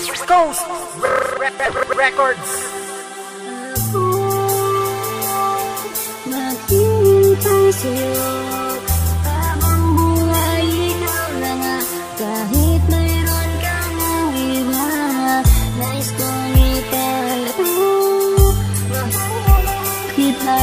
West Coast Records. Maghihintay sa'yo habang buhay, ikaw na nga. Kahit mayroon kang iba, nais kong ipalago kita.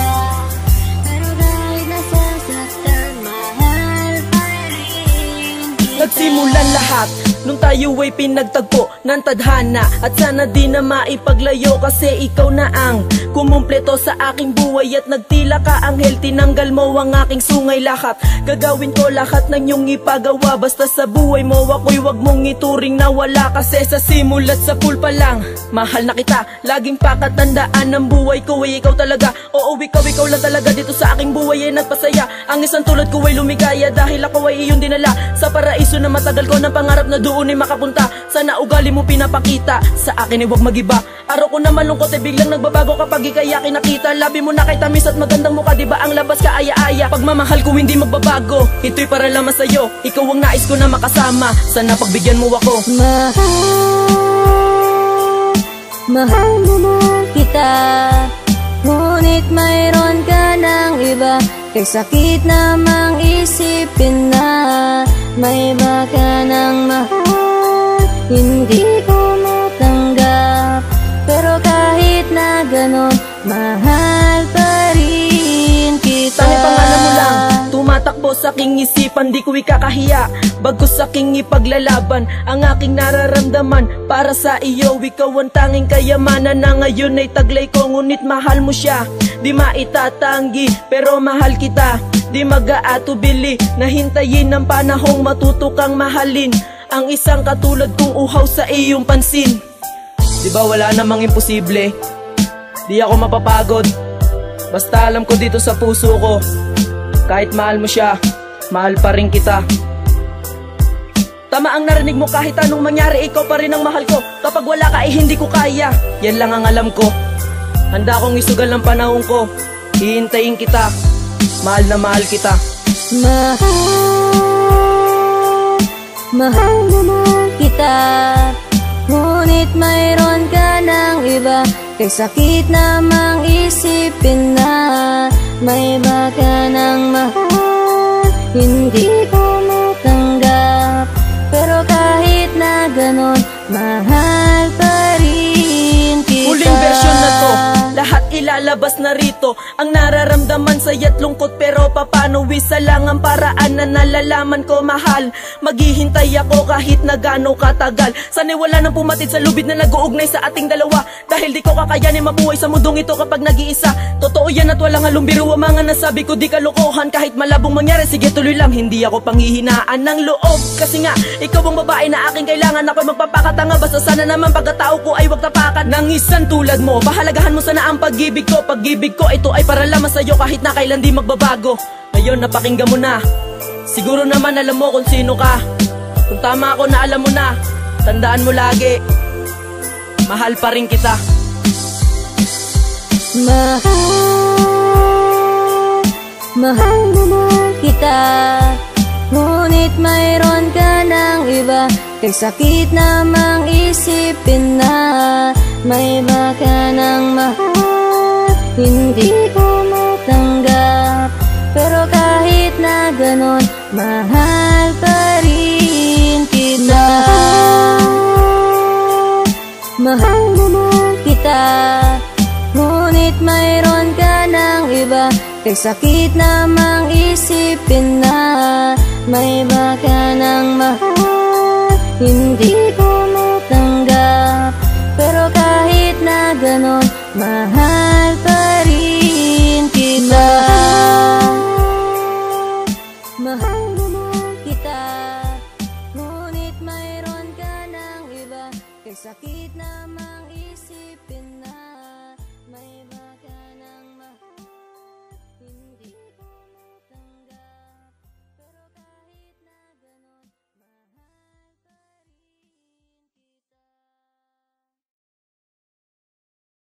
Pero kahit nasasaktan, mahal pa rin kita. Nagsimulan lahat nung tayo ay pinagtagpo ng tadhana, at sana di na maipaglayo kasi ikaw na ang kumumpleto sa aking buhay. At nagtila ka anghel, tinanggal mo ang aking sungay lahat. Gagawin ko lahat ng iyong ipagawa, basta sa buhay mo ako'y wag mong ituring na wala. Kasi sa simulat sa pool pa lang, mahal na kita. Laging pakatandaan ng buhay ko ay ikaw talaga. Oo, ikaw lang talaga dito sa aking buhay ay nagpasaya. Ang isang tulad ko ay lumigaya dahil ako ay iyong dinala sa paraiso na matagal ko ng pangarap na doon ay makapunta. Sana ugali mo pinapakita sa akin ay huwag magiba. Araw ko na malungkot ay biglang nagbabago kapag ikay akin nakita. Labi mo na kay tamis at magandang mukha, diba ang labas ka aya-aya. Pagmamahal ko hindi magbabago, ito'y para lamang sa'yo. Ikaw ang nais ko na makasama, sana pagbigyan mo ako. Mahal mo na kita, ngunit mayroon ka ng iba. Kay sakit namang isipin na may iba ka ng mahal, hindi ko matanggap. Pero kahit na ganon, mahal pa rin kita. Tani pangalan mo lang tumatakbo sa aking isipan, di ko ikakahiya. Bagkus sa aking ipaglalaban ang aking nararamdaman para sa iyo. Ikaw ang tanging kayamanan na ngayon ay taglay ko. Ngunit mahal mo siya, di maitatanggi, pero mahal kita. Di mag-aatubili na hintayin ng panahong matuto kang mahalin ang isang katulad kong uhaw sa iyong pansin. Di ba wala namang imposible, di ako mapapagod. Basta alam ko dito sa puso ko, kahit mahal mo siya, mahal pa rin kita. Tama ang narinig mo, kahit anong mangyari, ikaw pa rin ang mahal ko. Kapag wala ka ay hindi ko kaya, yan lang ang alam ko. Handa akong isugal ng panahon ko, hihintayin kita, mahal na mahal kita. Mahal naman kita, ngunit mayroon ka ng iba. Kay sakit namang isipin na may iba ka ng mahal, hindi ko matanggap. Pero kahit na ganon, mahal pa rin kita. Huling version na to, lahat ilalabas na rito. Ang nararamdaman sa'ya't lungkot, pero papano isa lang ang paraan na nalalaman ko, mahal. Maghihintay ako kahit na gaano katagal. Sana'y wala nang pumatid sa lubid na nag-uugnay sa ating dalawa, dahil di ko kakayanin mabuhay sa mundong ito kapag nag-iisa. Totoo yan at walang halong biro ang mga nasabi ko, di kalokohan. Kahit malabong mangyari, sige tuloy lang, hindi ako panghihinaan ng loob. Kasi nga, ikaw ang babae na aking kailangan. Ako'y magpapakatanga, basta sana naman pagkatao ko ay wag tapakan ng isang tulad mo. Pahalagahan mo sana ang pag-ibig ko. Pag-ibig ko, ito ay para lamang sa'yo, kahit na kailan di magbabago. Ngayon napakinggan mo na, siguro naman alam mo kung sino ka. Kung tama ako na alam mo na, tandaan mo lagi, mahal pa rin kita. Mahal naman kita, ngunit mayroon ka ng iba. Kay sakit namang isipin na may iba ka ng mahal, hindi ko matanggap. Pero kahit na ganon, mahal pa rin kita. Mahal naman kita, ngunit mayroon ka ng iba. Kay sakit namang isipin na may iba ka ng mahal, hindi ko matanggap. Pero kahit na ganon, mahal